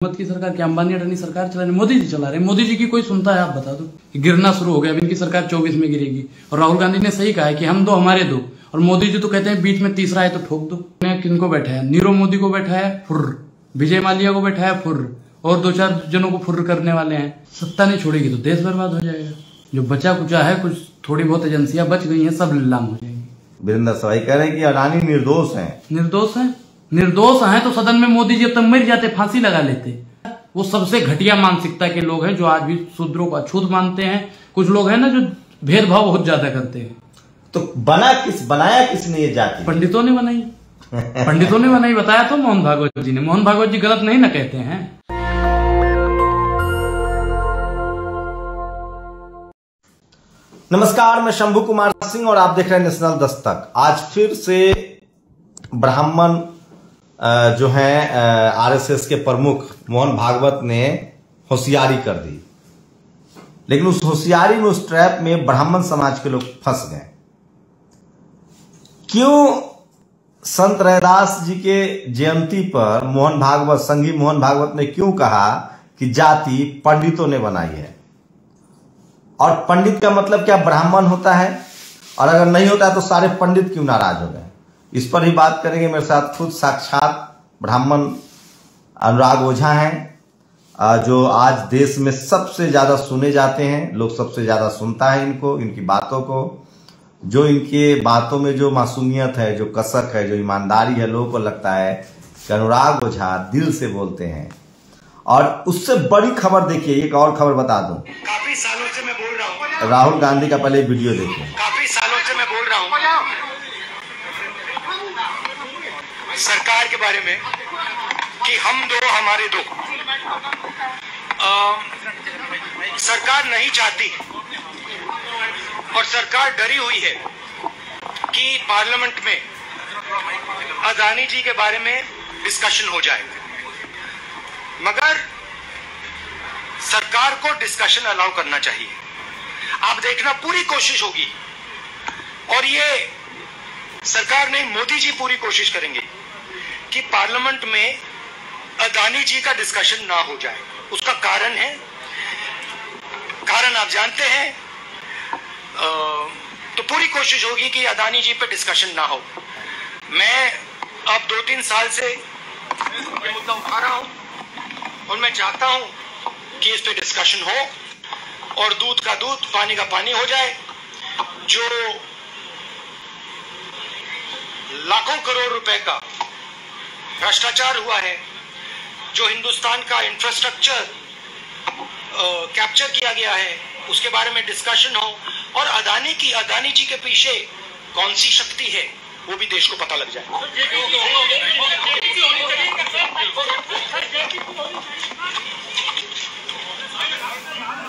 हुकूमत की सरकार क्या अंबानी अडानी सरकार चला रही? मोदी जी चला रहे। मोदी जी की कोई सुनता है? आप बता दो। गिरना शुरू हो गया, अब इनकी सरकार 24 में गिरेगी। और राहुल गांधी ने सही कहा है कि हम दो हमारे दो, और मोदी जी तो कहते हैं बीच में तीसरा है तो ठोक दो। किनको बैठाया? नीरव मोदी को बैठाया फुर्र, विजय माल्या को बैठाया फुर्र, और दो चार जनों को फुर्र करने वाले हैं। सत्ता नहीं छोड़ेगी तो देश बर्बाद हो जाएगा। जो बचा कुचा है, कुछ थोड़ी बहुत एजेंसियां बच गई हैं, सब नीलाम हो जाएंगी। वीरेंद्र सवाई कह रहे हैं कि अडानी निर्दोष हैं। निर्दोष हैं? निर्दोष हैं तो सदन में मोदी जी अब तक मर जाते, फांसी लगा लेते। वो सबसे घटिया मानसिकता के लोग हैं जो आज भी शूद्रों को अछूत मानते हैं। कुछ लोग हैं ना जो भेदभाव बहुत ज्यादा करते हैं। तो बनाया किसने ये जाति? पंडितों ने बनाई। पंडितों ने बनाई, बताया तो मोहन भागवत जी ने। मोहन भागवत जी गलत नहीं ना कहते हैं। नमस्कार, मैं शंभू कुमार सिंह और आप देख रहे हैं नेशनल दस्तक। आज फिर से ब्राह्मण जो हैं आरएसएस के प्रमुख मोहन भागवत ने होशियारी कर दी, लेकिन उस होशियारी में, उस ट्रैप में ब्राह्मण समाज के लोग फंस गए। क्यों? संत रैदास जी के जयंती पर मोहन भागवत, संगी मोहन भागवत ने क्यों कहा कि जाति पंडितों ने बनाई है? और पंडित का मतलब क्या ब्राह्मण होता है? और अगर नहीं होता है तो सारे पंडित क्यों नाराज हो गए? इस पर ही बात करेंगे। मेरे साथ खुद साक्षात ब्राह्मण अनुराग ओझा हैं, जो आज देश में सबसे ज्यादा सुने जाते हैं। लोग सबसे ज्यादा सुनता है इनको, इनकी बातों को। जो इनके बातों में जो मासूमियत है, जो कसक है, जो ईमानदारी है, लोगों को लगता है कि अनुराग ओझा दिल से बोलते हैं। और उससे बड़ी खबर देखिए, एक और खबर बता दूं। काफी सालों से मैं बोल रहा हूँ, राहुल गांधी का पहले वीडियो देखिए। काफी सालों से मैं बोल रहा हूँ सरकार के बारे में कि हम दो हमारे दो। सरकार नहीं चाहती और सरकार डरी हुई है कि पार्लियामेंट में अदानी जी के बारे में डिस्कशन हो जाए, मगर सरकार को डिस्कशन अलाउ करना चाहिए। आप देखना, पूरी कोशिश होगी, और ये सरकार नहीं, मोदी जी पूरी कोशिश करेंगे कि पार्लियामेंट में अदानी जी का डिस्कशन ना हो जाए। उसका कारण है, कारण आप जानते हैं। तो पूरी कोशिश होगी कि अदानी जी पे डिस्कशन ना हो। मैं अब 2-3 साल से ये मुद्दा उठा रहा हूं और मैं चाहता हूं कि इस पे डिस्कशन हो और दूध का दूध, पानी का पानी हो जाए। जो लाखों करोड़ रुपए का भ्रष्टाचार हुआ है, जो हिंदुस्तान का इंफ्रास्ट्रक्चर कैप्चर किया गया है, उसके बारे में डिस्कशन हो। और अदानी जी के पीछे कौन सी शक्ति है, वो भी देश को पता लग जाए।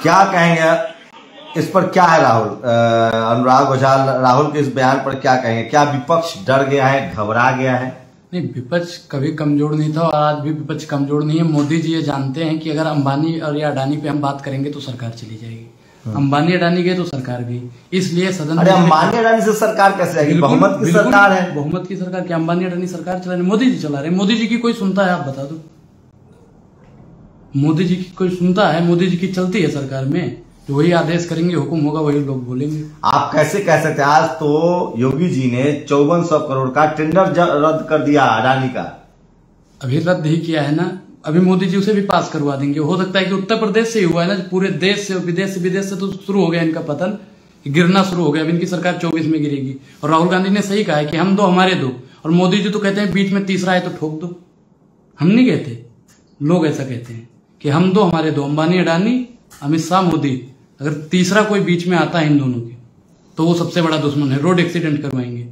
क्या कहेंगे इस पर? क्या है राहुल, अनुराग ओझा, राहुल के इस बयान पर क्या कहेंगे? क्या विपक्ष डर गया है, घबरा गया है? नहीं, विपक्ष कभी कमजोर नहीं था और आज भी विपक्ष कमजोर नहीं है। मोदी जी ये जानते हैं कि अगर अंबानी और या अडानी पे हम बात करेंगे तो सरकार चली जाएगी। अंबानी अडानी गए तो सरकार गई, इसलिए सदन। अरे अंबानी अडानी से सरकार कैसे आएगी? बहुमत की सरकार है। बहुमत की सरकार क्या अंबानी अडानी सरकार चला रहे? मोदी जी चला रहे। मोदी जी की कोई सुनता है? आप बता दो। मोदी जी की कोई सुनता है? मोदी जी की चलती है सरकार में, तो वही आदेश करेंगे, हुक्म होगा, वही लोग बोलेंगे। आप कैसे कह सकते हैं? आज तो योगी जी ने 5400 करोड़ का टेंडर रद्द कर दिया अडानी का। अभी रद्द ही किया है ना, अभी मोदी जी उसे भी पास करवा देंगे। हो सकता है कि उत्तर प्रदेश से ही हुआ है ना, पूरे देश से, विदेश से तो शुरू हो गया इनका पतन, गिरना शुरू हो गया। अब इनकी सरकार 24 में गिरेगी। और राहुल गांधी ने सही कहा है कि हम दो हमारे दो, और मोदी जी तो कहते हैं बीच में तीसरा है तो ठोक दो। हम नहीं कहते, लोग ऐसा कहते हैं कि हम दो हमारे दो, अंबानी अडानी, अमित शाह, मोदी। अगर तीसरा कोई बीच में आता है इन दोनों के, तो वो सबसे बड़ा दुश्मन है। रोड एक्सीडेंट करवाएंगे।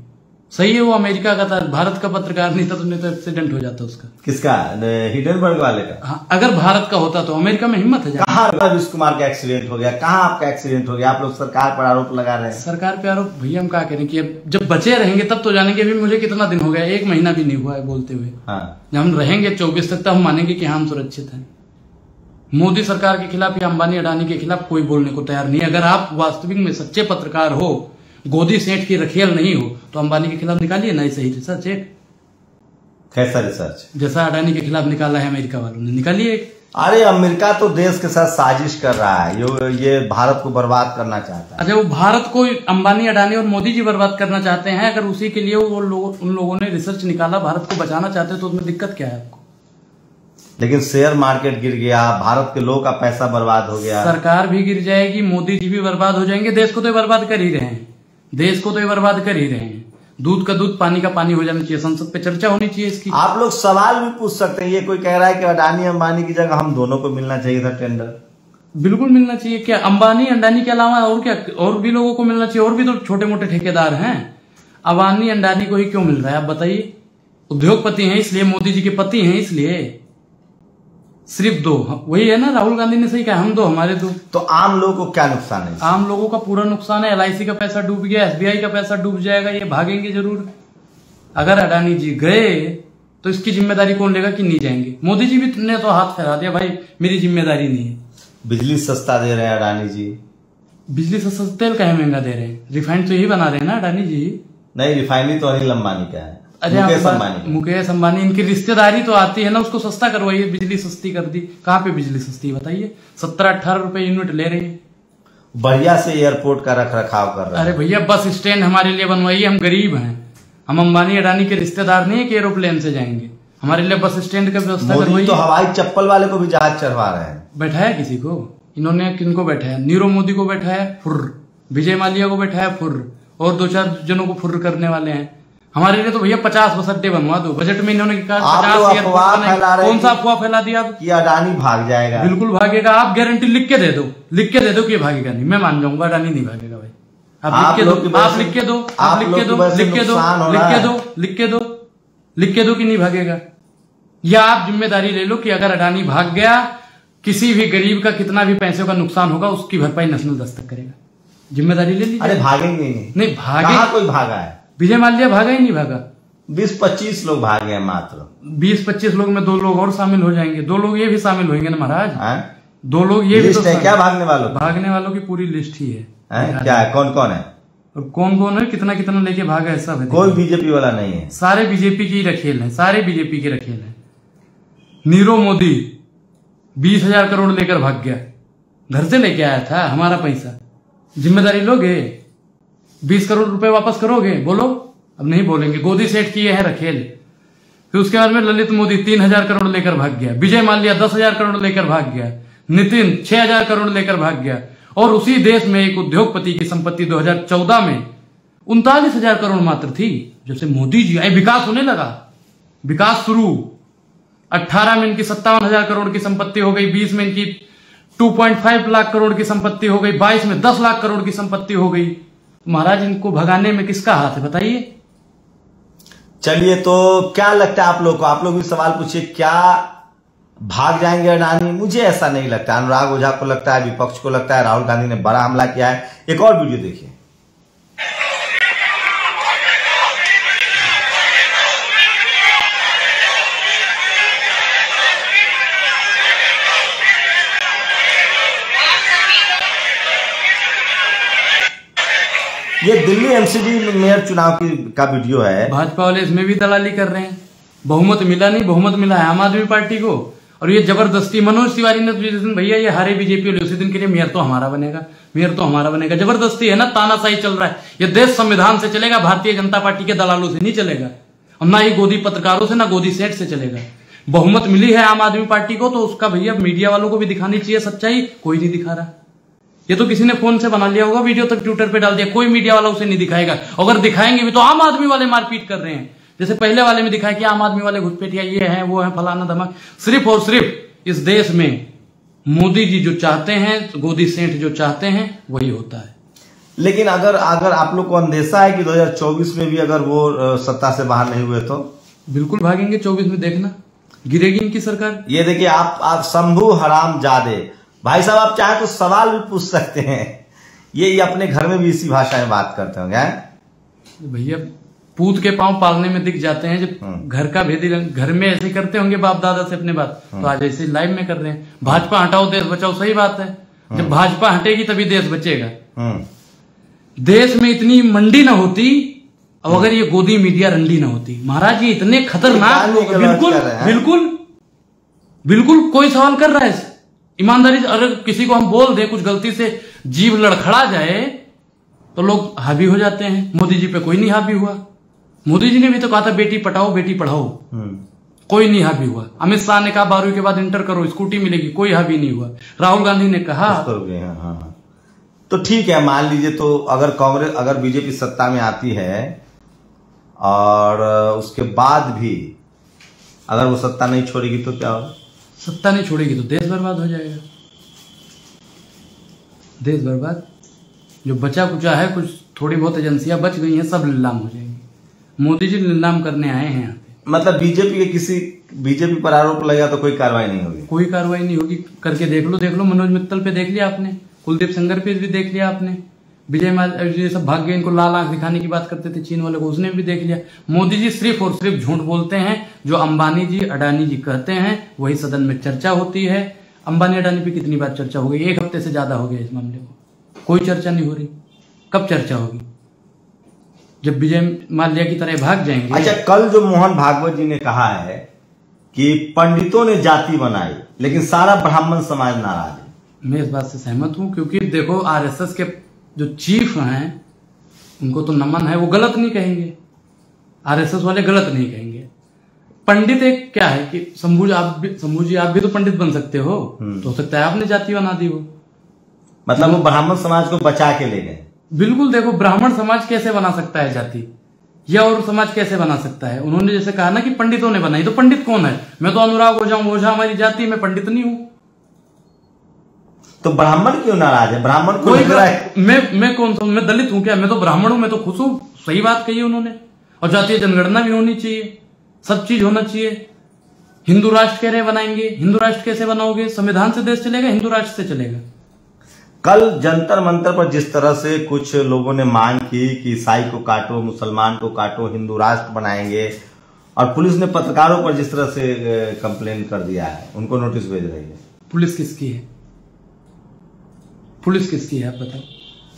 सही है, वो अमेरिका का था, भारत का पत्रकार नहीं था, तो नहीं तो एक्सीडेंट हो जाता उसका। किसका? हिडेनबर्ग वाले का? हाँ, अगर भारत का होता तो। अमेरिका में हिम्मत है। कहाँ रविश कुमार का एक्सीडेंट हो गया? कहाँ आपका एक्सीडेंट हो गया? आप लोग सरकार पर आरोप लगा रहे हैं। सरकार पे आरोप? भैया हम क्या करें कि जब बचे रहेंगे तब तो जानेंगे। अभी मुझे कितना दिन हो गया, 1 महीना भी नहीं हुआ है बोलते हुए। जब हम रहेंगे 24 तक, तब हम मानेंगे कि हम सुरक्षित हैं। मोदी सरकार के खिलाफ या अंबानी अडानी के खिलाफ कोई बोलने को तैयार नहीं है। अगर आप वास्तविक में सच्चे पत्रकार हो, गोदी सेठ की रखेल नहीं हो, तो अंबानी के खिलाफ निकालिए ना ऐसे ही रिसर्च एक। कैसा रिसर्च? जैसा अडानी के खिलाफ निकाला है अमेरिका वालों ने, निकालिए। अरे अमेरिका तो देश के साथ साजिश कर रहा है, ये भारत को बर्बाद करना चाहता है। अच्छा, वो भारत को अंबानी, अडानी और मोदी जी बर्बाद करना चाहते हैं। अगर उसी के लिए उन लोगों ने रिसर्च निकाला, भारत को बचाना चाहते हैं, तो उसमें दिक्कत क्या है आपको? लेकिन शेयर मार्केट गिर गया, भारत के लोगों का पैसा बर्बाद हो गया, सरकार भी गिर जाएगी, मोदी जी भी बर्बाद हो जाएंगे। देश को तो ये बर्बाद कर ही रहे हैं, देश को तो ये बर्बाद कर ही रहे हैं। दूध का दूध, पानी का पानी हो जाना चाहिए। संसद पे चर्चा होनी चाहिए इसकी। आप लोग सवाल भी पूछ सकते हैं। ये कोई कह रहा है कि अडानी अंबानी की जगह हम दोनों को मिलना चाहिए था टेंडर। बिल्कुल मिलना चाहिए। क्या अंबानी अडानी के अलावा और क्या, और भी लोगों को मिलना चाहिए? और भी तो छोटे मोटे ठेकेदार हैं। अंबानी अडानी को ही क्यों मिल रहा है आप बताइए? उद्योगपति हैं इसलिए, मोदी जी के पति हैं इसलिए। सिर्फ दो, वही है ना, राहुल गांधी ने सही कहा, हम दो हमारे दो। तो आम लोगों को क्या नुकसान है? आम लोगों का पूरा नुकसान है। LIC का पैसा डूब गया, SBI का पैसा डूब जाएगा, ये भागेंगे जरूर। अगर अडानी जी गए तो इसकी जिम्मेदारी कौन लेगा कि नहीं जाएंगे? मोदी जी भी ने तो हाथ फैला दिया, भाई मेरी जिम्मेदारी नहीं है। बिजली सस्ता दे रहे हैं अडानी जी। बिजली से सस्ता, तेल कहीं महंगा दे रहे हैं? रिफाइंड तो यही बना रहे हैं ना अडानी जी। नहीं, रिफाइनरी तो अनिल अंबानी का है। मुकेश अंबानी, इनकी रिश्तेदारी तो आती है ना, उसको सस्ता करवाइए। बिजली सस्ती कर दी, कहाँ पे बिजली सस्ती बताइए? 17-18 रुपए यूनिट ले रही है। बढ़िया से एयरपोर्ट का रख रखाव कर रहे हैं। अरे भैया, बस स्टैंड हमारे लिए बनवाइए, हम गरीब हैं। हम अंबानी अडानी के रिश्तेदार नहीं है कि एरोप्लेन से जाएंगे। हमारे लिए बस स्टैंड का व्यवस्था करवाइए। मोदी तो हवाई चप्पल वाले को भी जहाज चढ़वा रहे हैं। बैठाया किसी को? इन्होंने किनको बैठाया? नीरव मोदी को बैठाया फुर्र, विजय माल्या को बैठाया फुर्र, और 2-4 जनों को फुर्र करने वाले हैं। हमारे लिए तो भैया 50 बस अड्डे बनवा दो। बजट में इन्होंने कहा 50 एयरपोर्ट। कौन सा अफवाह फैला दिया कि अडानी भाग जाएगा? बिल्कुल भागेगा। आप गारंटी लिख के दे दो, लिख के दे दो कि भागेगा नहीं। मैं मान जाऊंगा अडानी नहीं भागेगा भाई। आप लिख के दो, आप लिख के दो, आप लिख के दो, लिख के दो, लिख के दो, लिख के दो, लिख के दो कि नहीं भागेगा। या आप जिम्मेदारी ले लो कि अगर अडानी भाग गया, किसी भी गरीब का कितना भी पैसे का नुकसान होगा, उसकी भरपाई नेशनल दस्तक करेगा। जिम्मेदारी ले लीजिए। अरे भागेंगे नहीं भागे। कोई भागा है? विजय माल्या भागा ही नहीं भागा। 20-25 लोग भागे हैं मात्र। 20-25 लोग में 2 लोग और शामिल हो जाएंगे। 2 लोग ये भी शामिल होंगे ना महाराज। 2 लोग ये भी तो है। क्या भागने वालों की पूरी लिस्ट ही है। क्या है? कौन कौन है? और कौन है, कितना कितना लेके भागा है, सब है। कोई बीजेपी वाला नहीं है। सारे बीजेपी की रखेल है, सारे बीजेपी के रखेल है। नीरव मोदी 20,000 करोड़ लेकर भाग गया, घर से लेके आया था हमारा पैसा। जिम्मेदारी लोगे? 20 करोड़ रुपए वापस करोगे? बोलो। अब नहीं बोलेंगे। गोदी सेठ किए हैं रखेल। फिर उसके बाद में ललित मोदी 3,000 करोड़ लेकर भाग गया। विजय माल्या 10,000 करोड़ लेकर भाग गया। नितिन 6,000 करोड़ लेकर भाग गया। और उसी देश में एक उद्योगपति की संपत्ति 2014 में 39,000 करोड़ मात्र थी। जैसे मोदी जी आए, विकास होने लगा, विकास शुरू। 18 में इनकी 57,000 करोड़ की संपत्ति हो गई। 20 में इनकी 2.5 लाख करोड़ की संपत्ति हो गई। 22 में 10 लाख करोड़ की संपत्ति हो गई। महाराज, इनको भगाने में किसका हाथ है बताइए? चलिए, तो क्या लगता है आप लोग को? आप लोग भी सवाल पूछिए, क्या भाग जाएंगे अडानी? मुझे ऐसा नहीं लगता। अनुराग ओझा को लगता है, विपक्ष को लगता है राहुल गांधी ने बड़ा हमला किया है। एक और वीडियो देखिए। ये दिल्ली MCD मेयर चुनाव का वीडियो है। भाजपा वाले इसमें भी दलाली कर रहे हैं। बहुमत मिला नहीं, बहुमत मिला है आम आदमी पार्टी को। और ये जबरदस्ती, मनोज तिवारी ने जिस दिन भैया ये हारे बीजेपी वाले, उसी दिन के लिए मेयर तो हमारा बनेगा, मेयर तो हमारा बनेगा। जबरदस्ती है ना, तानाशाही चल रहा है। ये देश संविधान से चलेगा, भारतीय जनता पार्टी के दलालों से नहीं चलेगा। और ना ही गोदी पत्रकारों से, ना गोदी सेठ से चलेगा। बहुमत मिली है आम आदमी पार्टी को, तो उसका भैया मीडिया वालों को भी दिखानी चाहिए सच्चाई। कोई नहीं दिखा रहा। ये तो किसी ने फोन से बना लिया होगा वीडियो, तक ट्विटर पे डाल दिया। कोई मीडिया वाला उसे नहीं दिखाएगा। अगर दिखाएंगे भी तो आम आदमी वाले मारपीट कर रहे हैं। जैसे पहले वाले में दिखाया कि आम आदमी वाले घुसपैठिया ये है, वो है, फलाना धमक। सिर्फ और सिर्फ इस देश में मोदी जी जो चाहते हैं, गोदी सेठ जो चाहते हैं, वही होता है। लेकिन अगर आप लोग को अंदेशा है कि 2024 में भी अगर वो सत्ता से बाहर नहीं हुए तो? बिल्कुल भागेंगे। 24 में देखना, गिरेगी इनकी सरकार। ये देखिए, आप शंभू हराम जादे भाई साहब, आप चाहे तो सवाल भी पूछ सकते हैं। ये अपने घर में भी इसी भाषा में बात करते होंगे। भैया पूत के पांव पालने में दिख जाते हैं। जब घर का भेदी घर में ऐसे करते होंगे बाप दादा से अपने बात, तो आज ऐसे लाइव में कर रहे हैं। भाजपा हटाओ देश बचाओ, सही बात है। जब भाजपा हटेगी तभी देश बचेगा। देश में इतनी मंडी ना होती अब अगर ये गोदी मीडिया रंडी ना होती, महाराज ये इतने खतरनाक लोग, बिल्कुल कोई सवाल कर रहा है ईमानदारी से। अगर किसी को हम बोल दे कुछ गलती से जीभ लड़खड़ा जाए तो लोग हावी हो जाते हैं। मोदी जी पे कोई नहीं हावी हुआ। मोदी जी ने भी तो कहा था बेटी पढ़ाओ बेटी पढ़ाओ, कोई नहीं हावी हुआ। अमित शाह ने कहा 12वीं के बाद इंटर करो स्कूटी मिलेगी, कोई हावी नहीं हुआ। राहुल गांधी ने कहा तो ठीक है, मान लीजिए तो अगर बीजेपी सत्ता में आती है और उसके बाद भी अगर वो सत्ता नहीं छोड़ेगी तो क्या होगा? सत्ता नहीं छोड़ेगी तो देश बर्बाद हो जाएगा। देश बर्बाद, जो बचा कुचा है, कुछ थोड़ी बहुत एजेंसियां बच गई हैं, सब नीलाम हो जाएंगी। मोदी जी नीलाम करने आए हैं यहाँ पे। मतलब बीजेपी पर आरोप लगेगा तो कोई कार्रवाई नहीं होगी? कोई कार्रवाई नहीं होगी। करके देख लो। मनोज मित्तल पे देख लिया आपने, कुलदीप सेंगर पे भी देख लिया आपने, विजय माल्या ये सब भाग गए, इनको लाल आंख दिखाने की बात करते थे चीन वाले को, उसने भी देख लिया। मोदी जी सिर्फ और सिर्फ झूठ बोलते हैं। जो अंबानी जी अडानी जी कहते हैं वही सदन में चर्चा होती है। अंबानी अडानी पे कितनी बार चर्चा हो गई? 1 हफ्ते से ज्यादा हो गया इस मामले को, कोई चर्चा नहीं हो रही। कब चर्चा होगी? जब विजय माल्या की तरह भाग जाएंगे। अच्छा, कल जो मोहन भागवत जी ने कहा है कि पंडितों ने जाति बनाई लेकिन सारा ब्राह्मण समाज नाराज है, मैं इस बात से सहमत हूं। क्योंकि देखो आरएसएस के जो चीफ हैं उनको तो नमन है, वो गलत नहीं कहेंगे। आरएसएस वाले गलत नहीं कहेंगे। पंडित एक क्या है कि शंभू जी आप भी तो पंडित बन सकते हो, तो हो सकता है आपने जाति बना दी हो। मतलब वो ब्राह्मण समाज को बचा के ले गए। बिल्कुल, देखो ब्राह्मण समाज कैसे बना सकता है जाति, या और समाज कैसे बना सकता है? उन्होंने जैसे कहा ना कि पंडितों ने बनाई, तो पंडित कौन है? मैं तो अनुराग ओझा हमारी जाति, मैं पंडित नहीं हूं। तो ब्राह्मण क्यों नाराज है? ब्राह्मण को मैं कौन सा? मैं दलित हूं क्या? मैं तो ब्राह्मण हूं, मैं तो खुश हूं। सही बात कही उन्होंने। और जातीय जनगणना भी होनी चाहिए, सब चीज होना चाहिए। हिंदू राष्ट्र कह रहे बनाएंगे, हिंदू राष्ट्र कैसे बनाओगे? संविधान से देश चलेगा, हिंदू राष्ट्र से चलेगा? कल जंतर मंतर पर जिस तरह से कुछ लोगों ने मांग की कि ईसाई को काटो, मुसलमान को काटो, हिंदू राष्ट्र बनाएंगे, और पुलिस ने पत्रकारों पर जिस तरह से कंप्लेन कर दिया है, उनको नोटिस भेज रही है। पुलिस किसकी है? पुलिस किसकी है आप बताओ?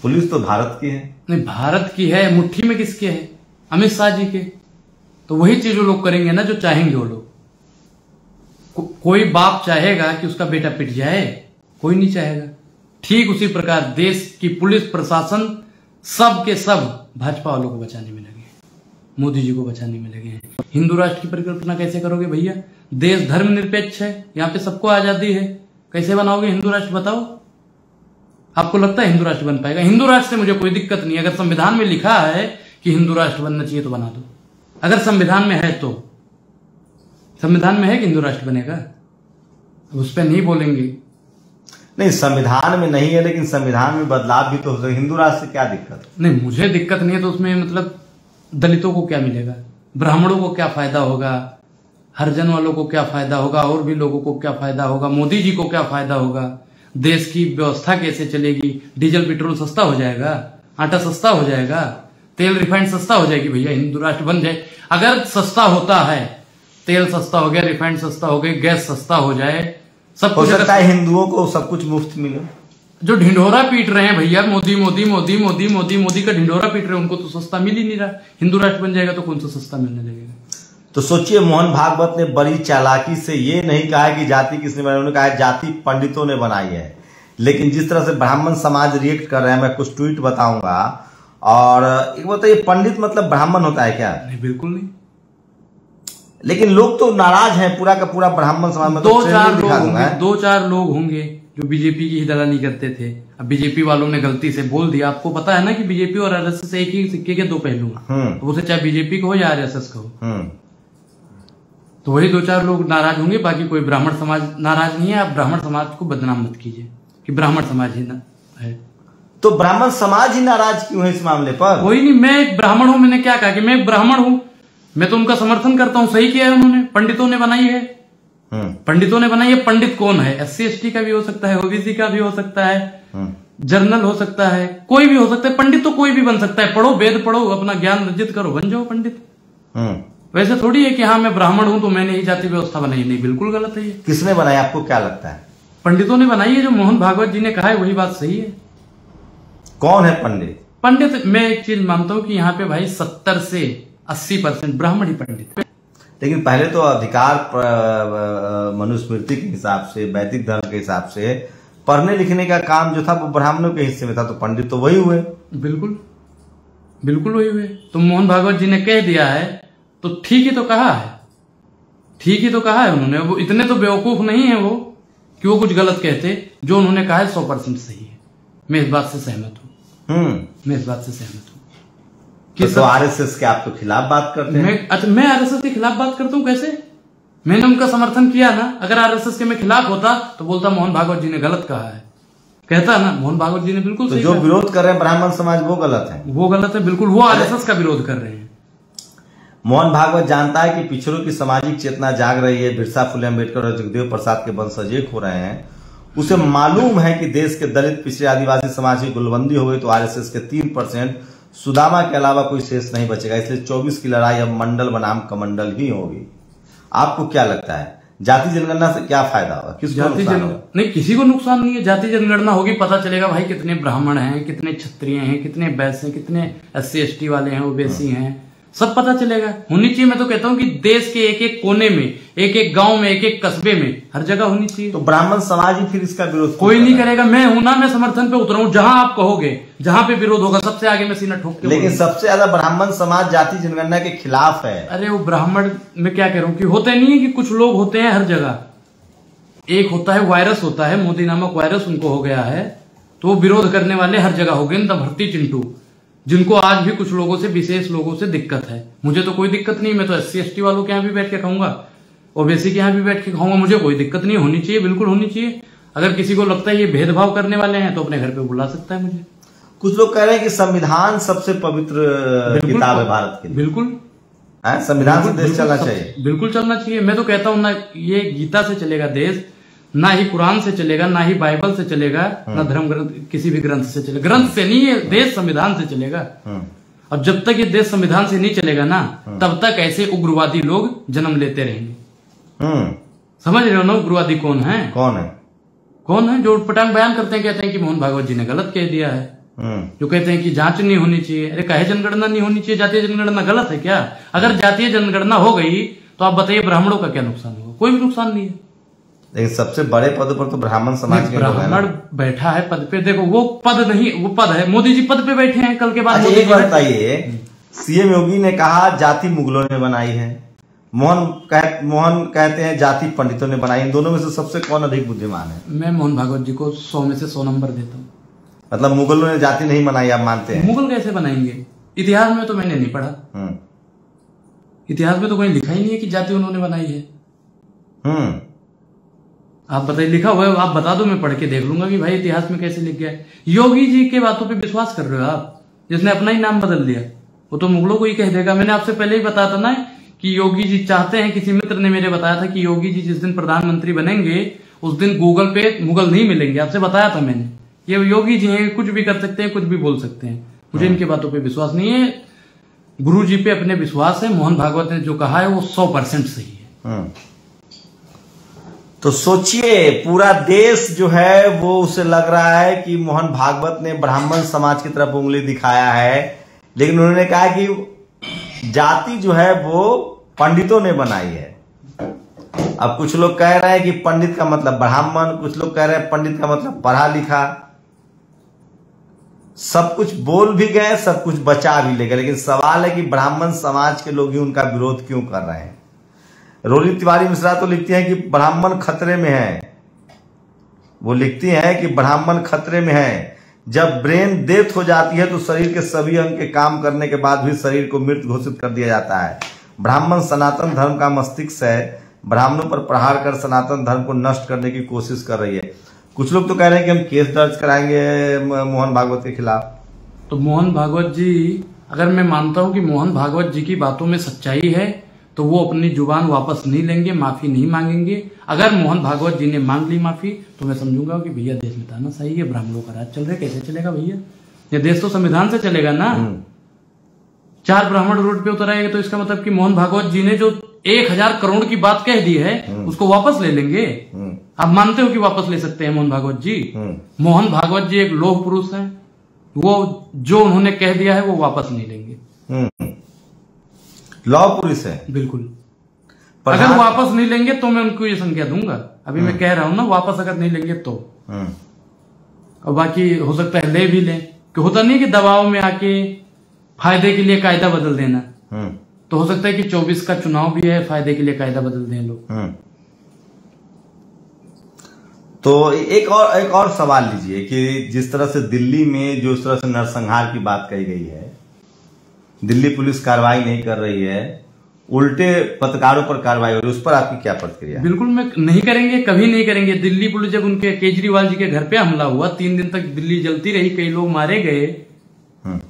पुलिस तो भारत की है। नहीं, भारत की है, मुट्ठी में किसके है? अमित शाह जी के। तो वही चीज वो लोग करेंगे ना जो चाहेंगे वो लोग। कोई बाप चाहेगा कि उसका बेटा पिट जाए? कोई नहीं चाहेगा। ठीक उसी प्रकार देश की पुलिस प्रशासन सब के सब भाजपा वालों को बचाने में लगे, मोदी जी को बचाने में लगे हैं। हिंदू राष्ट्र की परिकल्पना कैसे करोगे भैया? देश धर्मनिरपेक्ष है, यहाँ पे सबको आजादी है। कैसे बनाओगे हिंदू राष्ट्र बताओ? आपको लगता है हिंदू राष्ट्र बन पाएगा? हिंदू राष्ट्र से मुझे कोई दिक्कत नहीं। अगर संविधान में लिखा है कि हिंदू राष्ट्र बनना चाहिए तो बना दो। अगर संविधान में है तो, संविधान में है कि हिंदू राष्ट्र बनेगा? उस पर नहीं बोलेंगे। नहीं, संविधान में नहीं है, लेकिन संविधान में बदलाव भी तो हो सकता है। हिंदू राष्ट्र से क्या दिक्कत? नहीं, मुझे दिक्कत नहीं है। तो उसमें मतलब दलितों को क्या मिलेगा? ब्राह्मणों को क्या फायदा होगा? हरिजन वालों को क्या फायदा होगा? और भी लोगों को क्या फायदा होगा? मोदी जी को क्या फायदा होगा? देश की व्यवस्था कैसे चलेगी? डीजल पेट्रोल सस्ता हो जाएगा, आटा सस्ता हो जाएगा, तेल रिफाइंड सस्ता हो जाएगी भैया हिंदू राष्ट्र बन जाए। अगर सस्ता होता है, तेल सस्ता हो गया, रिफाइंड सस्ता हो गई, गैस सस्ता हो जाए, सब हो सकता है हिंदुओं को सब कुछ मुफ्त मिले। जो ढिंढोरा पीट रहे हैं भैया, मोदी मोदी मोदी मोदी मोदी मोदी का ढिंढोरा पीट रहे हैं, उनको तो सस्ता मिल ही नहीं रहा। हिंदू राष्ट्र बन जाएगा तो कौन सा सस्ता मिलने लगेगा? तो सोचिए, मोहन भागवत ने बड़ी चालाकी से ये नहीं कहा कि जाति किसने बनाई, उन्होंने कहा जाति पंडितों ने बनाई है। लेकिन जिस तरह से ब्राह्मण समाज रिएक्ट कर रहे हैं, मैं कुछ ट्वीट बताऊंगा। और एक बताइए, पंडित मतलब ब्राह्मण होता है क्या? नहीं, बिल्कुल नहीं। लेकिन लोग तो नाराज हैं, पूरा का पूरा ब्राह्मण समाज में। 2-4 लोग होंगे जो बीजेपी की ही दलाली करते थे। अब बीजेपी वालों ने गलती से बोल दिया। आपको पता है ना कि बीजेपी और आरएसएस एक ही सिक्के के 2 पहलू हैं। उसे चाहे बीजेपी को हो या आरएसएस को हो। तो वही 2-4 लोग नाराज होंगे, बाकी कोई ब्राह्मण समाज नाराज नहीं है। आप ब्राह्मण समाज को बदनाम मत कीजिए कि ब्राह्मण समाज ही ना है। तो ब्राह्मण समाज ही नाराज क्यों है इस मामले पर? कोई नहीं, मैं एक ब्राह्मण हूं। मैंने क्या कहा कि मैं एक ब्राह्मण हूं, मैं तो उनका समर्थन करता हूं। सही किया है उन्होंने, पंडितों ने बनाई है। पंडितों ने बनाई है। पंडित कौन है? SC/ST का भी हो सकता है, OBC का भी हो सकता है, जर्नल हो सकता है, कोई भी हो सकता है। पंडित तो कोई भी बन सकता है। पढ़ो, वेद पढ़ो, अपना ज्ञान अर्जित करो, बन जाओ पंडित। वैसे थोड़ी है कि हाँ मैं ब्राह्मण हूं तो मैंने ही जाति व्यवस्था बनाई। नहीं, बिल्कुल गलत है ये। किसने बनाई, आपको क्या लगता है? पंडितों ने बनाई है। जो मोहन भागवत जी ने कहा है वही बात सही है। कौन है पंडित? पंडित, मैं एक चीज मानता हूं कि यहाँ पे भाई 70 से 80% ब्राह्मण ही पंडित। लेकिन पहले तो अधिकार मनुस्मृति के हिसाब से, वैदिक धर्म के हिसाब से पढ़ने लिखने का काम जो था वो ब्राह्मणों के हिस्से में था, तो पंडित तो वही हुए। बिल्कुल बिल्कुल वही हुए। तो मोहन भागवत जी ने कह दिया है तो ठीक ही तो कहा है, ठीक ही तो कहा है उन्होंने। वो इतने तो बेवकूफ नहीं है वो कि वो कुछ गलत कहते। जो उन्होंने कहा है 100% सही है। मैं इस बात से सहमत हूँ। मैं इस बात से सहमत हूँ। तो आरएसएस के आप तो खिलाफ बात करते हैं? मैं आरएसएस के खिलाफ बात करता हूँ कैसे? मैंने उनका समर्थन किया ना। अगर आरएसएस के मैं खिलाफ होता तो बोलता मोहन भागवत जी ने गलत कहा है, कहता ना मोहन भागवत जी ने बिल्कुल तो सही जो कहा। विरोध कर रहे हैं ब्राह्मण समाज वो गलत है, वो गलत है बिल्कुल। वो आरएसएस का विरोध कर रहे हैं। मोहन भागवत जानता है कि पिछड़ों की सामाजिक चेतना जाग रही है, बिरसा फुले अम्बेडकर और जगदेव प्रसाद के वंशज एक हो रहे हैं। उसे मालूम है कि देश के दलित पिछड़े आदिवासी समाज की गुलबंदी हो गई तो आरएसएस के 3% सुदामा के अलावा कोई शेष नहीं बचेगा। इसलिए 24 की लड़ाई अब मंडल बनाम कमंडल ही होगी। आपको क्या लगता है जाति जनगणना से क्या फायदा होगा, किसको नुकसान होगा? नहीं, किसी को नुकसान नहीं है। जाति जनगणना होगी, पता चलेगा भाई कितने ब्राह्मण हैं, कितने क्षत्रिय हैं, कितने वैश्य हैं, कितने SC ST वाले हैं, ओबीसी हैं, सब पता चलेगा। होनी चाहिए। मैं तो कहता हूँ कि देश के एक एक कोने में, एक एक गांव में, एक एक कस्बे में, हर जगह होनी चाहिए। तो ब्राह्मण समाज ही फिर इसका विरोध कोई नहीं करेगा। मैं हूं ना, मैं समर्थन पे उतरा हूं। जहां आप कहोगे, जहां पे विरोध होगा, सबसे आगे मैं सीना ठोक के। लेकिन सबसे ज्यादा ब्राह्मण समाज जाति जनगणना के खिलाफ है। अरे वो ब्राह्मण, मैं क्या कह रहा हूं कि होते नहीं है कि कुछ लोग होते हैं हर जगह। एक होता है वायरस, होता है मोदी नामक वायरस, उनको हो गया है तो वो विरोध करने वाले हर जगह हो गए। भर्ती चिंटू, जिनको आज भी कुछ लोगों से, विशेष लोगों से दिक्कत है। मुझे तो कोई दिक्कत नहीं, मैं तो SC ST वालों के यहाँ भी बैठ के खाऊंगा, ओबीसी के यहाँ भी बैठ के खाऊंगा। मुझे कोई दिक्कत नहीं, होनी चाहिए, बिल्कुल होनी चाहिए। अगर किसी को लगता है ये भेदभाव करने वाले हैं तो अपने घर पे बुला सकता है मुझे। कुछ लोग कह रहे हैं कि संविधान सबसे पवित्र किताब है भारत के लिए। बिल्कुल, संविधान से देश चलना चाहिए। बिल्कुल चलना चाहिए। मैं तो कहता हूं ना, ये गीता से चलेगा देश, ना ही कुरान से चलेगा, ना ही बाइबल से चलेगा, ना धर्म ग्रंथ, किसी भी ग्रंथ से चलेगा। ग्रंथ से नहीं, ये देश संविधान से चलेगा। और जब तक ये देश संविधान से नहीं चलेगा ना, तब तक ऐसे उग्रवादी लोग जन्म लेते रहेंगे। समझ रहे हो ना उग्रवादी कौन है? कौन है? जो उटपटांग बयान करते हैं, कहते हैं कि मोहन भागवत जी ने गलत कह दिया है। जो कहते हैं कि जांच नहीं होनी चाहिए। अरे काहे जनगणना नहीं होनी चाहिए? जातीय जनगणना गलत है क्या? अगर जातीय जनगणना हो गई तो आप बताइए ब्राह्मणों का क्या नुकसान होगा? कोई भी नुकसान नहीं है। लेकिन सबसे बड़े पद पर तो ब्राह्मण समाज के लोग हैं। ब्राह्मण बैठा है पद पे। देखो वो पद नहीं, वो पद है। मोदी जी पद पे बैठे हैं, कल के बाद। एक बात बताइए, सीएम योगी ने कहा जाति मुगलों ने बनाई है, मोहन कहते हैं जाति पंडितों ने बनाई। इन दोनों में से सबसे कौन अधिक बुद्धिमान है? मैं मोहन भागवत जी को 100 में से 100 नंबर देता हूँ। मतलब मुगलों ने जाति नहीं बनाई, आप मानते हैं? मुगल कैसे बनाएंगे? इतिहास में तो मैंने नहीं पढ़ा। इतिहास में तो कहीं लिखा ही नहीं है कि जाति उन्होंने बनाई है। आप बताइए, लिखा हुआ है? आप बता दो, मैं पढ़ के देख लूंगा कि भाई इतिहास में कैसे लिख गया है। योगी जी के बातों पे विश्वास कर रहे हो आप, जिसने अपना ही नाम बदल दिया। वो तो मुगलों को ही कह देगा। मैंने आपसे पहले ही बताया था ना कि योगी जी चाहते हैं, किसी मित्र ने मेरे बताया था कि योगी जी जिस दिन प्रधानमंत्री बनेंगे उस दिन गूगल पे मुगल नहीं मिलेंगे। आपसे बताया था मैंने। ये योगी जी हैं, कुछ भी कर सकते हैं, कुछ भी बोल सकते हैं। मुझे इनके बातों पे विश्वास नहीं है। गुरु जी पे अपने विश्वास है। मोहन भागवत ने जो कहा है वो 100% सही है। तो सोचिए, पूरा देश जो है वो उसे लग रहा है कि मोहन भागवत ने ब्राह्मण समाज की तरफ उंगली दिखाया है, लेकिन उन्होंने कहा कि जाति जो है वो पंडितों ने बनाई है। अब कुछ लोग कह रहे हैं कि पंडित का मतलब ब्राह्मण, कुछ लोग कह रहे हैं पंडित का मतलब पढ़ा लिखा। सब कुछ बोल भी गए, सब कुछ बचा भी ले गए, लेकिन सवाल है कि ब्राह्मण समाज के लोग ही उनका विरोध क्यों कर रहे हैं? रोली तिवारी मिश्रा तो लिखती हैं कि ब्राह्मण खतरे में है। वो लिखती हैं कि ब्राह्मण खतरे में है। जब ब्रेन डेथ हो जाती है तो शरीर के सभी अंग के काम करने के बाद भी शरीर को मृत घोषित कर दिया जाता है। ब्राह्मण सनातन धर्म का मस्तिष्क है। ब्राह्मणों पर प्रहार कर सनातन धर्म को नष्ट करने की कोशिश कर रही है। कुछ लोग तो कह रहे हैं कि हम केस दर्ज कराएंगे मोहन भागवत के खिलाफ। तो मोहन भागवत जी, अगर मैं मानता हूं कि मोहन भागवत जी की बातों में सच्चाई है तो वो अपनी जुबान वापस नहीं लेंगे, माफी नहीं मांगेंगे। अगर मोहन भागवत जी ने मांग ली माफी तो मैं समझूंगा कि भैया देश में तानाशाही है, ब्राह्मणों का राज चल रहा है। कैसे चलेगा भैया? ये देश तो संविधान से चलेगा ना। 4 ब्राह्मण रोड पे उतर आएंगे तो इसका मतलब कि मोहन भागवत जी ने जो 1000 करोड़ की बात कह दी है उसको वापस ले लेंगे। आप मानते हो कि वापस ले सकते हैं मोहन भागवत जी? मोहन भागवत जी एक लौह पुरुष है, वो जो उन्होंने कह दिया है वो वापस नहीं लेंगे। लॉ पुलिस है बिल्कुल। अगर वापस नहीं लेंगे तो मैं उनको ये संज्ञा दूंगा। अभी मैं कह रहा हूं ना, वापस अगर नहीं लेंगे तो। और बाकी हो सकता है ले भी लें, कि होता नहीं कि दबाव में आके फायदे के लिए कायदा बदल देना। तो हो सकता है कि 24 का चुनाव भी है, फायदे के लिए कायदा बदल दें लोग। तो एक और सवाल लीजिए कि जिस तरह से दिल्ली में जो इस तरह से नरसंहार की बात कही गई है, दिल्ली पुलिस कार्रवाई नहीं कर रही है, उल्टे पत्रकारों पर कार्रवाई हो रही है, उस पर आपकी क्या प्रतिक्रिया? बिल्कुल मैं नहीं करेंगे, कभी नहीं करेंगे। दिल्ली पुलिस जब उनके केजरीवाल जी के घर पे हमला हुआ, 3 दिन तक दिल्ली जलती रही, कई लोग मारे गए,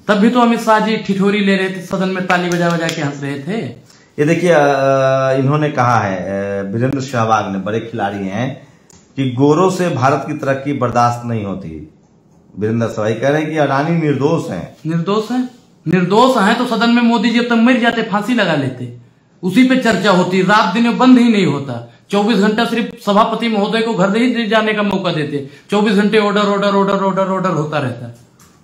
तब भी तो अमित शाह जी ठिठोरी ले रहे थे, सदन में ताली बजा बजा के हंस रहे थे। ये देखिए, इन्होंने कहा है, वीरेंद्र सहवाग ने, बड़े खिलाड़ी हैं, कि गोरों से भारत की तरक्की बर्दाश्त नहीं होती। वीरेंद्र सहवाग कह रहे हैं कि अडानी निर्दोष हैं। निर्दोष हैं तो सदन में मोदी जी अब तक मर जाते, फांसी लगा लेते, उसी पे चर्चा होती, रात दिन बंद ही नहीं होता। 24 घंटा सिर्फ सभापति महोदय को घर नहीं जाने का मौका देते, 24 घंटे order order order order order होता रहता,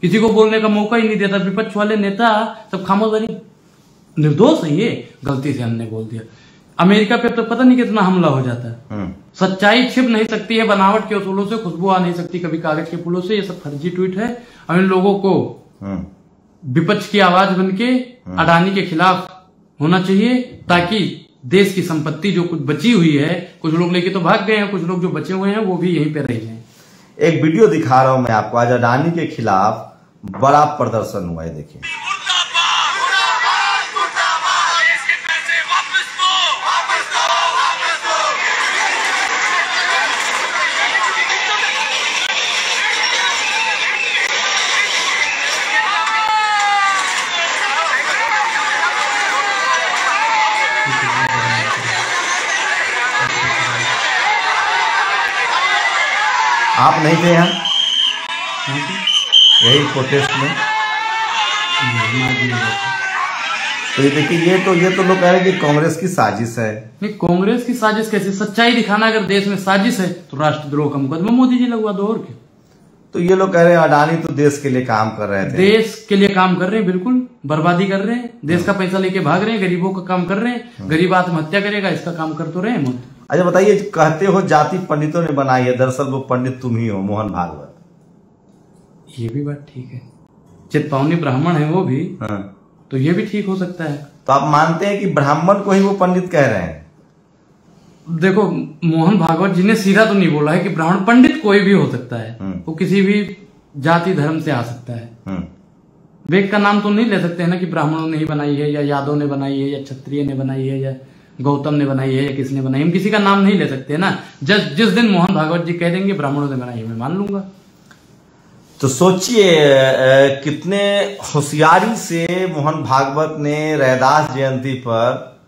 किसी को बोलने का मौका ही नहीं देता। विपक्ष वाले नेता सब खामोश, निर्दोष है, ये गलती से हमने बोल दिया। अमेरिका पे तो पता नहीं कितना हमला हो जाता है। सच्चाई छिप नहीं सकती है बनावट के उसूलों से, खुशबू आ नहीं सकती कभी कागज के फूलों से। ये सब फर्जी ट्वीट है। और इन लोगों को विपक्ष की आवाज बनके अडानी के खिलाफ होना चाहिए, ताकि देश की संपत्ति जो कुछ बची हुई है, कुछ लोग लेके तो भाग गए हैं, कुछ लोग जो बचे हुए हैं वो भी यहीं पे रह जाएं। एक वीडियो दिखा रहा हूं मैं आपको, आज अडानी के खिलाफ बड़ा प्रदर्शन हुआ है, देखिए। आप नहीं थे यहाँ यही प्रोटेस्ट में? तो ये देखिए, ये तो लोग कह रहे हैं कि कांग्रेस की साजिश है। नहीं, कांग्रेस की साजिश कैसे? सच्चाई दिखाना अगर देश में साजिश है तो राष्ट्रद्रोह का मुकदमा मोदी जी लगवा दो, और क्या। तो ये लोग कह रहे हैं अडानी तो देश के लिए काम कर रहे थे। देश के लिए काम कर रहे हैं, बिल्कुल बर्बादी कर रहे हैं, देश का पैसा लेके भाग रहे हैं, गरीबों का काम कर रहे हैं। गरीब आत्महत्या करेगा, इसका काम कर तो रहे हैं। अच्छा बताइए, कहते हो जाति पंडितों ने बनाई है, दरअसल वो पंडित तुम ही हो, मोहन भागवत। ये भी बात ठीक है, चितपावनी ब्राह्मण है वो भी। तो ये भी ठीक हो सकता है। तो आप मानते हैं कि ब्राह्मण को ही वो पंडित कह रहे हैं? देखो, मोहन भागवत जी ने सीधा तो नहीं बोला है कि ब्राह्मण, पंडित कोई भी हो सकता है, वो किसी भी जाति धर्म से आ सकता है। वेद का नाम तो नहीं ले सकते हैं ना कि ब्राह्मणों ने ही बनाई है, या यादव ने बनाई है, या क्षत्रिय ने बनाई है, या गौतम ने बनाई है, या किसने बनाई। हम किसी का नाम नहीं ले सकते ना। जिस दिन मोहन भागवत जी कह देंगे ब्राह्मणों ने बनाई है, मैं मान लूंगा। तो सोचिए कितने होशियारी से मोहन भागवत ने रैदास जयंती पर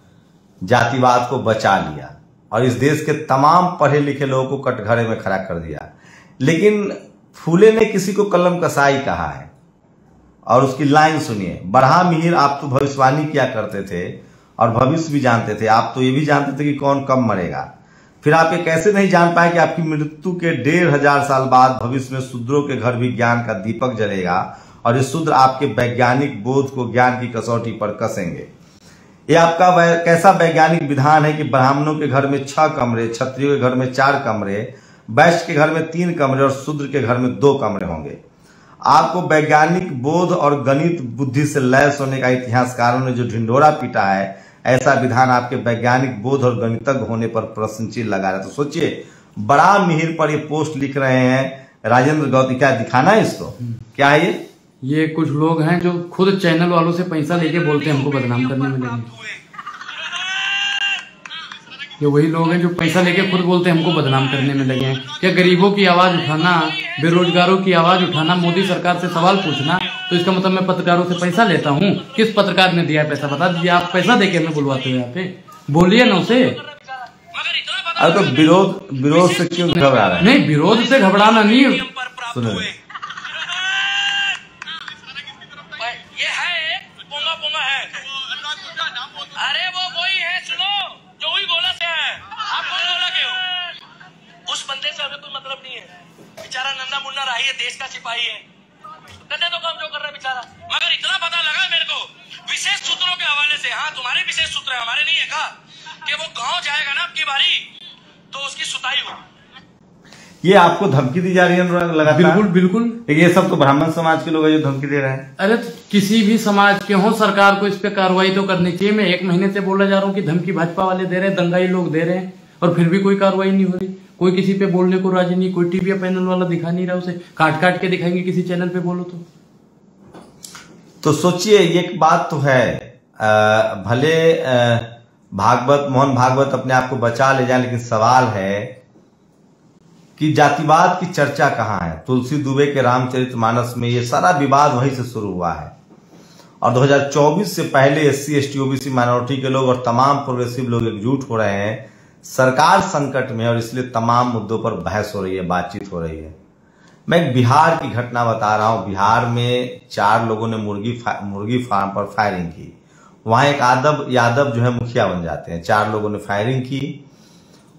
जातिवाद को बचा लिया और इस देश के तमाम पढ़े लिखे लोगों को कटघरे में खड़ा कर दिया। लेकिन फूले ने किसी को कलम कसाई कहा है, और उसकी लाइन सुनिए। बढ़ा मिहिर, आप तो भविष्यवाणी किया करते थे और भविष्य भी जानते थे, आप तो ये भी जानते थे कि कौन कब मरेगा, फिर आप ये कैसे नहीं जान पाए कि आपकी मृत्यु के 1500 साल बाद भविष्य में शूद्रों के घर भी ज्ञान का दीपक जलेगा और ये शूद्र आपके वैज्ञानिक बोध को ज्ञान की कसौटी पर कसेंगे। ये आपका कैसा वैज्ञानिक विधान है कि ब्राह्मणों के घर में 6 कमरे, क्षत्रियों के घर में 4 कमरे, वैश्य के घर में 3 कमरे और शूद्र के घर में 2 कमरे होंगे। आपको वैज्ञानिक बोध और गणित बुद्धि से लैस होने का इतिहासकारों ने जो ढिंढोरा पीटा है, ऐसा विधान आपके वैज्ञानिक बोध और गणितज्ञ होने पर प्रश्न चिन्ह लगा रहा है। तो सोचिए, बड़ा मिहिर पर ये पोस्ट लिख रहे हैं राजेंद्र गौतम। क्या दिखाना है इसको? क्या है ये कुछ लोग हैं जो खुद चैनल वालों से पैसा लेके बोलते हैं हमको बदनाम करने में लगे। ये वही लोग हैं जो पैसा लेके खुद बोलते हैं हमको बदनाम करने में लगे हैं। क्या गरीबों की आवाज उठाना, बेरोजगारों की आवाज उठाना, मोदी सरकार से सवाल पूछना, तो इसका मतलब मैं पत्रकारों से पैसा लेता हूँ? किस पत्रकार ने दिया है पैसा? बता दीजिए। आप पैसा देके हमें बुलवाते हो यहाँ पे? बोलिए ना उसे। अरे तो विरोध से क्यों घबरा रहा है? नहीं, विरोध से घबराना नहीं। सुनो, ये है पोंगा पोंगा है। अरे वो वही है, सुनो, जो वही गोला से है। आप कौन गोला के हो? उस बंदे से हमें कोई मतलब नहीं है। बेचारा नन्ना मुन्ना राही है, देश का सिपाही है। करने दो काम जो कर रहा है बेचारा। मगर इतना पता लगा मेरे को विशेष सूत्रों के हवाले से, हाँ तुम्हारे विशेष सूत्र है, हमारे नहीं है का, कि वो गांव जाएगा ना आपकी बारी तो उसकी सुताई हो। ये आपको धमकी दी जा रही है लगातार? बिल्कुल बिल्कुल। ये सब तो ब्राह्मण समाज के लोग हैं जो धमकी दे रहे हैं। अरे तो किसी भी समाज के हो, सरकार को इस पे कार्रवाई तो करनी चाहिए। मैं 1 महीने से बोला जा रहा हूँ कि धमकी भाजपा वाले दे रहे हैं, दंगाई लोग दे रहे हैं, और फिर भी कोई कार्रवाई नहीं हो रही। कोई किसी पे बोलने को राजी नहीं, कोई टीवी पैनल वाला दिखा नहीं रहा, उसे काट काट के दिखाएंगे किसी चैनल पे बोलो तो सोचिए, एक बात तो है, भले मोहन भागवत अपने आप को बचा ले जाए, लेकिन सवाल है कि जातिवाद की चर्चा कहाँ है। तुलसी दुबे के रामचरितमानस में ये सारा विवाद वहीं से शुरू हुआ है, और 2024 से पहले SC ST OBC माइनॉरिटी के लोग और तमाम प्रोग्रेसिव लोग एकजुट हो रहे हैं। सरकार संकट में है और इसलिए तमाम मुद्दों पर बहस हो रही है, बातचीत हो रही है। मैं एक बिहार की घटना बता रहा हूं। बिहार में 4 लोगों ने मुर्गी फार्म पर फायरिंग की। वहां एक यादव जो है मुखिया बन जाते हैं। 4 लोगों ने फायरिंग की,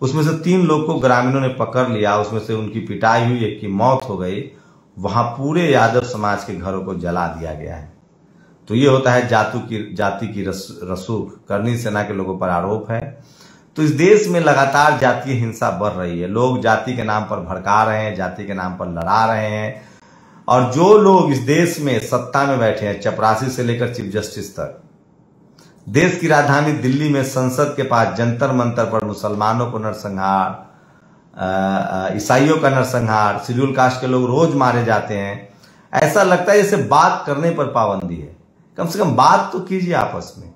उसमें से 3 लोग को ग्रामीणों ने पकड़ लिया, उसमें से उनकी पिटाई हुई, एक की मौत हो गई। वहां पूरे यादव समाज के घरों को जला दिया गया है। तो ये होता है जाति की रसूख। करनी सेना के लोगों पर आरोप है। तो इस देश में लगातार जातीय हिंसा बढ़ रही है। लोग जाति के नाम पर भड़का रहे हैं, जाति के नाम पर लड़ा रहे हैं, और जो लोग इस देश में सत्ता में बैठे हैं, चपरासी से लेकर चीफ जस्टिस तक, देश की राजधानी दिल्ली में संसद के पास जंतर मंतर पर मुसलमानों को नरसंहार, ईसाइयों का नरसंहार, शेड्यूल कास्ट के लोग रोज मारे जाते हैं। ऐसा लगता है जैसे बात करने पर पाबंदी है। कम से कम बात तो कीजिए आपस में।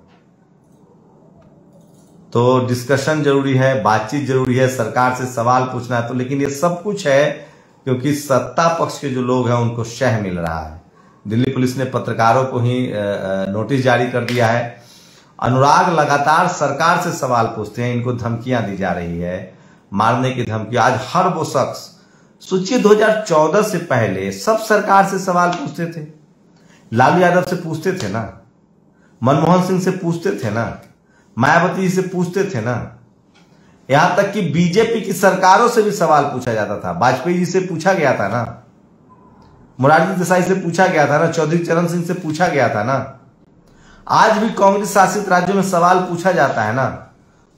तो डिस्कशन जरूरी है, बातचीत जरूरी है, सरकार से सवाल पूछना है तो, लेकिन ये सब कुछ है क्योंकि सत्ता पक्ष के जो लोग हैं उनको शह मिल रहा है। दिल्ली पुलिस ने पत्रकारों को ही नोटिस जारी कर दिया है। अनुराग लगातार सरकार से सवाल पूछते हैं, इनको धमकियां दी जा रही है, मारने की धमकी। आज हर वो शख्स, सोचिए 2014 से पहले सब सरकार से सवाल पूछते थे। लालू यादव से पूछते थे ना, मनमोहन सिंह से पूछते थे ना, मायावती जी से पूछते थे ना, यहां तक कि बीजेपी की सरकारों से भी सवाल पूछा जाता था। वाजपेयी जी से पूछा गया था ना, मोरारजी देसाई से पूछा गया था ना, चौधरी चरण सिंह से पूछा गया था ना। आज भी कांग्रेस शासित राज्यों में सवाल पूछा जाता है ना।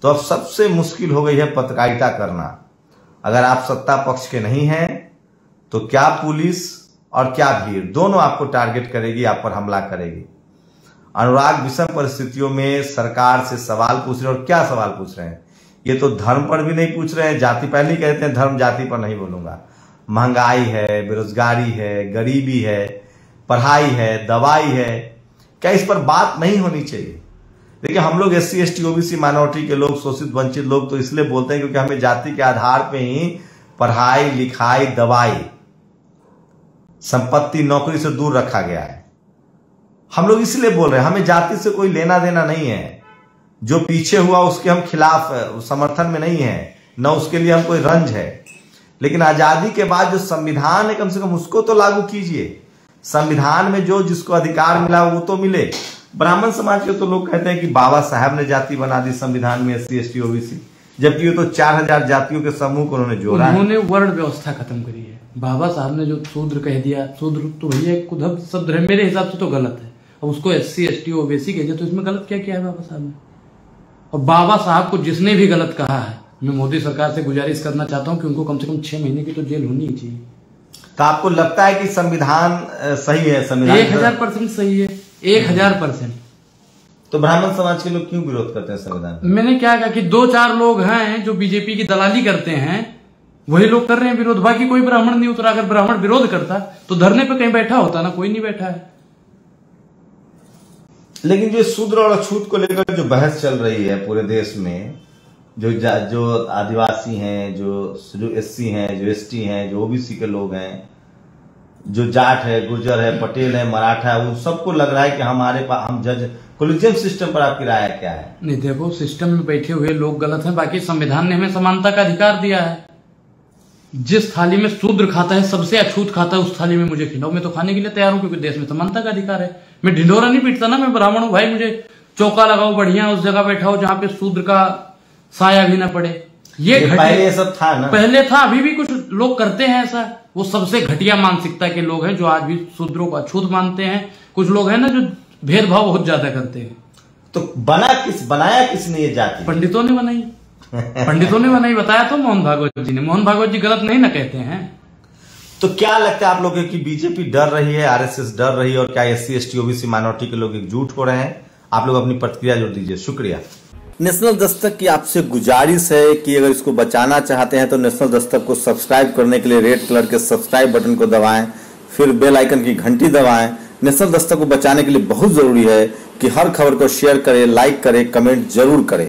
तो अब सबसे मुश्किल हो गई है पत्रकारिता करना। अगर आप सत्ता पक्ष के नहीं हैं तो क्या पुलिस और क्या भीड़ दोनों आपको टारगेट करेगी, आप पर हमला करेगी। अनुराग विषम परिस्थितियों में सरकार से सवाल पूछ रहे हैं, और क्या सवाल पूछ रहे हैं? ये तो धर्म पर भी नहीं पूछ रहे हैं, जाति पहले ही कहते हैं धर्म जाति पर नहीं बोलूंगा। महंगाई है, बेरोजगारी है, गरीबी है, पढ़ाई है, दवाई है, क्या इस पर बात नहीं होनी चाहिए? देखिए, हम लोग SC ST OBC माइनॉरिटी के लोग, शोषित वंचित लोग तो इसलिए बोलते हैं क्योंकि हमें जाति के आधार पे ही पढ़ाई लिखाई, दवाई, संपत्ति, नौकरी से दूर रखा गया है। हम लोग इसलिए बोल रहे हैं, हमें जाति से कोई लेना देना नहीं है। जो पीछे हुआ उसके हम खिलाफ समर्थन में नहीं है, न उसके लिए हम कोई रंज है। लेकिन आजादी के बाद जो संविधान है, कम से कम उसको तो लागू कीजिए। संविधान में जो जिसको अधिकार मिला वो तो मिले। ब्राह्मण समाज के तो लोग कहते हैं कि बाबा साहब ने जाति बना दी संविधान में SC ST OBC, जबकि ये तो 4000 जातियों के समूह को उन्होंने जोड़ा है। उन्होंने वर्ण व्यवस्था खत्म करी है। बाबा साहब ने जो शूद्र कह दिया, शूद्र तो भैया कुछ शब्द है, मेरे हिसाब से तो गलत है। अब उसको SC ST OBC कह दिया तो इसमें गलत क्या किया है बाबा साहब ने? और बाबा साहब को जिसने भी गलत कहा है, मैं मोदी सरकार से गुजारिश करना चाहता हूं कि उनको कम से कम 6 महीने की तो जेल होनी ही चाहिए। तो आपको लगता है कि संविधान सही है? संविधान 1000% सही है, 1000%। तो ब्राह्मण समाज के लोग क्यों विरोध करते हैं संविधान? मैंने क्या कहा कि 2-4 लोग हैं जो बीजेपी की दलाली करते हैं, वही लोग कर रहे हैं विरोध। बाकी कोई ब्राह्मण नहीं उतरा। अगर ब्राह्मण विरोध करता तो धरने पे कहीं बैठा होता ना, कोई नहीं बैठा है। लेकिन जो शूद्र और अछूत को लेकर जो बहस चल रही है पूरे देश में, जो आदिवासी हैं, जो SC हैं, जो ST हैं, जो OBC के लोग हैं, जो जाट है, गुर्जर है, पटेल है, मराठा है, उन सबको लग रहा है कि हमारे पास हम जज कोलिजियम सिस्टम पर आपकी राय क्या है? नहीं, देखो, सिस्टम में बैठे हुए लोग गलत हैं। बाकी संविधान ने हमें समानता का अधिकार दिया है। जिस थाली में शूद्र खाता है, सबसे अछूत खाता है, उस थाली में मुझे खिलाओ, मैं तो खाने के लिए तैयार हूं, क्योंकि देश में समानता का अधिकार है। मैं ढिंढोरा नहीं पीटता ना, मैं ब्राह्मण हूं भाई, मुझे चौका लगाओ, बढ़िया उस जगह बैठाओ जहां पे शूद्र का साया भी ना पड़े। ये पहले ये सब था ना, पहले था, अभी भी कुछ लोग करते हैं ऐसा। वो सबसे घटिया मानसिकता के लोग हैं जो आज भी शूद्रों को अछूत मानते हैं। कुछ लोग हैं ना जो भेदभाव बहुत ज्यादा करते हैं। तो बनाया किसने ये जाति? पंडितों ने बनाई। पंडितों ने बनाई, बताया तो मोहन भागवत जी ने। मोहन भागवत जी गलत नहीं ना कहते हैं। तो क्या लगता है आप लोगों की बीजेपी डर रही है, आरएसएस डर रही है, और क्या SC ST OBC माइनॉरिटी के लोग एकजुट हो रहे हैं? आप लोग अपनी प्रतिक्रिया जोड़ दीजिए। शुक्रिया। नेशनल दस्तक की आपसे गुजारिश है कि अगर इसको बचाना चाहते हैं तो नेशनल दस्तक को सब्सक्राइब करने के लिए रेड कलर के सब्सक्राइब बटन को दबाएं, फिर बेल आइकन की घंटी दबाएं। नेशनल दस्तक को बचाने के लिए बहुत जरूरी है कि हर खबर को शेयर करें, लाइक करें, कमेंट जरूर करें।